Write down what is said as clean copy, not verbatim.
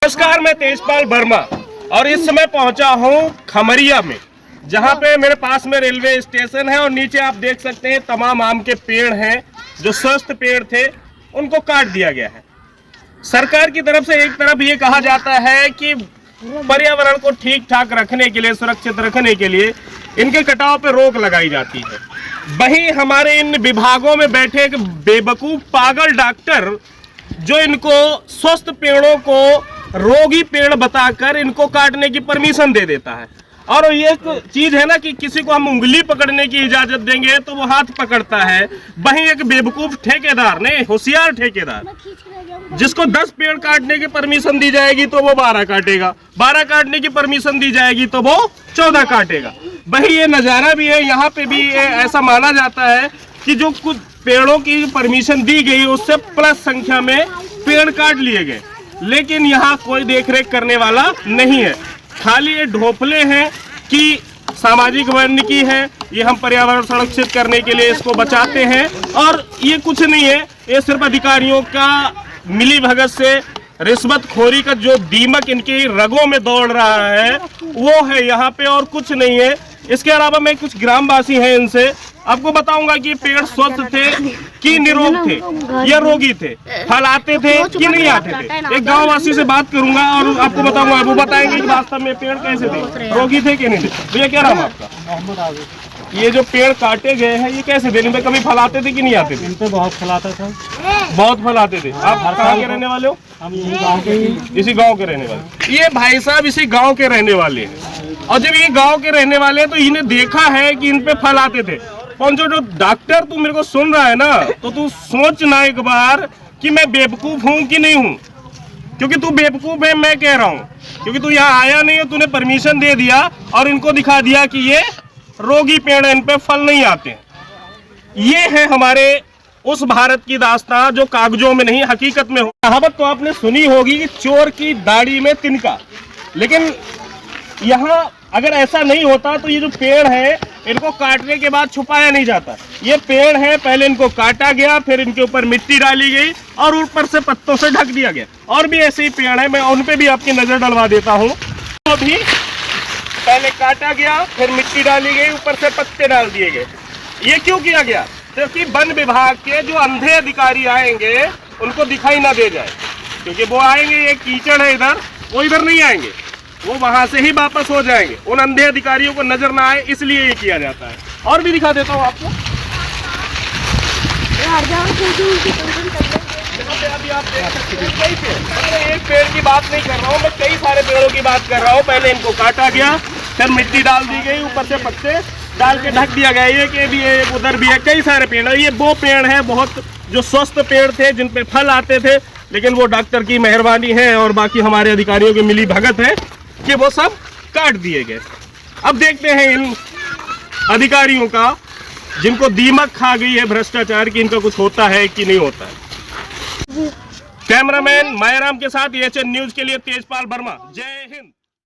नमस्कार, मैं तेजपाल वर्मा और इस समय पहुंचा हूं खमरिया में, जहां पे मेरे पास में रेलवे स्टेशन है और नीचे आप देख सकते हैं तमाम आम के पेड़ हैं जो स्वस्थ पेड़ थे, उनको काट दिया गया है। सरकार की तरफ से एक तरफ ये कहा जाता है कि पर्यावरण को ठीक ठाक रखने के लिए, सुरक्षित रखने के लिए इनके कटाव पे रोक लगाई जाती है। वहीं हमारे इन विभागों में बैठे एक बेवकूफ पागल डॉक्टर जो इनको स्वस्थ पेड़ों को रोगी पेड़ बताकर इनको काटने की परमिशन दे देता है। और ये चीज है ना कि किसी को हम उंगली पकड़ने की इजाजत देंगे तो वो हाथ पकड़ता है। वहीं एक बेवकूफ ठेकेदार, नहीं होशियार ठेकेदार, जिसको 10 पेड़ काटने की परमिशन दी जाएगी तो वो 12 काटेगा, 12 काटने की परमिशन दी जाएगी तो वो 14 काटेगा। वही ये नज़ारा भी है, यहाँ पे भी ऐसा माना जाता है कि जो कुछ पेड़ों की परमिशन दी गई उससे प्लस संख्या में पेड़ काट लिए गए, लेकिन यहाँ कोई देखरेख करने वाला नहीं है। खाली ये ढोपले हैं कि सामाजिक वानिकी है, ये हम पर्यावरण संरक्षित करने के लिए इसको बचाते हैं, और ये कुछ नहीं है, ये सिर्फ अधिकारियों का मिली भगत से रिश्वतखोरी का जो दीमक इनकी रगों में दौड़ रहा है वो है यहाँ पे, और कुछ नहीं है। इसके अलावा मैं कुछ ग्रामवासी हैं, इनसे आपको बताऊंगा कि पेड़ स्वस्थ थे कि निरोग थे या रोगी थे, फल आते थे कि नहीं आते थे। एक गांववासी से बात करूंगा और आपको बताऊंगा, वो बताएंगे कि वास्तव में पेड़ कैसे थे, रोगी थे कि नहीं थे। भैया क्या नाम आपका? ये जो पेड़ काटे गए हैं ये कैसे थे, इनमें कभी फल आते थे कि नहीं आते थे? इनपे बहुत फल आता था, बहुत फल आते थे। आप कहाँ के रहने वाले हो? हम यही गांव के ही, इसी गांव के रहने वाले। ये भाई साहब इसी गांव के रहने वाले हैं, और जब ये गांव के रहने वाले हैं तो इन्हें देखा है कि इन पे फल आते थे। कौन जो डॉक्टर तू मेरे को सुन रहा है ना, तो तू सोचना एक बार कि मैं बेवकूफ हूँ कि नहीं हूँ, क्योंकि तू बेवकूफ है मैं कह रहा हूँ, क्योंकि तू यहाँ आया नहीं है, तूने परमिशन दे दिया और इनको दिखा दिया कि ये रोगी पेड़ है, इन पे फल नहीं आते हैं। ये है हमारे उस भारत की दास्तां जो कागजों में नहीं हकीकत में हो। कहावत तो आपने सुनी होगी कि चोर की दाढ़ी में तिनका, लेकिन यहाँ अगर ऐसा नहीं होता तो ये जो पेड़ है इनको काटने के बाद छुपाया नहीं जाता। ये पेड़ है, पहले इनको काटा गया, फिर इनके ऊपर मिट्टी डाली गई और ऊपर से पत्तों से ढक दिया गया। और भी ऐसे ही पेड़ है, मैं उन पे भी आपकी नजर डलवा देता हूँ। तो भी पहले काटा गया, फिर मिट्टी डाली गई, ऊपर से पत्ते डाल दिए गए। ये क्यों किया गया? क्योंकि वन विभाग के जो अंधे अधिकारी आएंगे उनको दिखाई ना दे जाए, क्योंकि वो आएंगे, ये कीचड़ है इधर, वो इधर नहीं आएंगे, वो वहां से ही वापस हो जाएंगे। उन अंधे अधिकारियों को नजर ना आए इसलिए ये किया जाता है। और भी दिखा देता हूँ आपको, अभी आप देख सकते हैं कई पेड़। मैं एक पेड़ की बात नहीं कर रहा हूँ, मैं कई सारे पेड़ों की बात कर रहा हूँ। पहले इनको काटा गया, फिर मिट्टी डाल दी गई, ऊपर से पत्ते डाल के ढक दिया गया। ये कि भी है, उधर भी है, कई सारे पेड़ है। ये वो पेड़ है बहुत जो स्वस्थ पेड़ थे, जिन पे फल आते थे, लेकिन वो डॉक्टर की मेहरबानी है और बाकी हमारे अधिकारियों की मिली भगत है कि वो सब काट दिए गए। अब देखते हैं इन अधिकारियों का, जिनको दीमक खा गई है भ्रष्टाचार की, इनका कुछ होता है कि नहीं होता है। कैमरामैन मायाराम के साथ एएचएन न्यूज के लिए तेजपाल वर्मा। जय हिंद।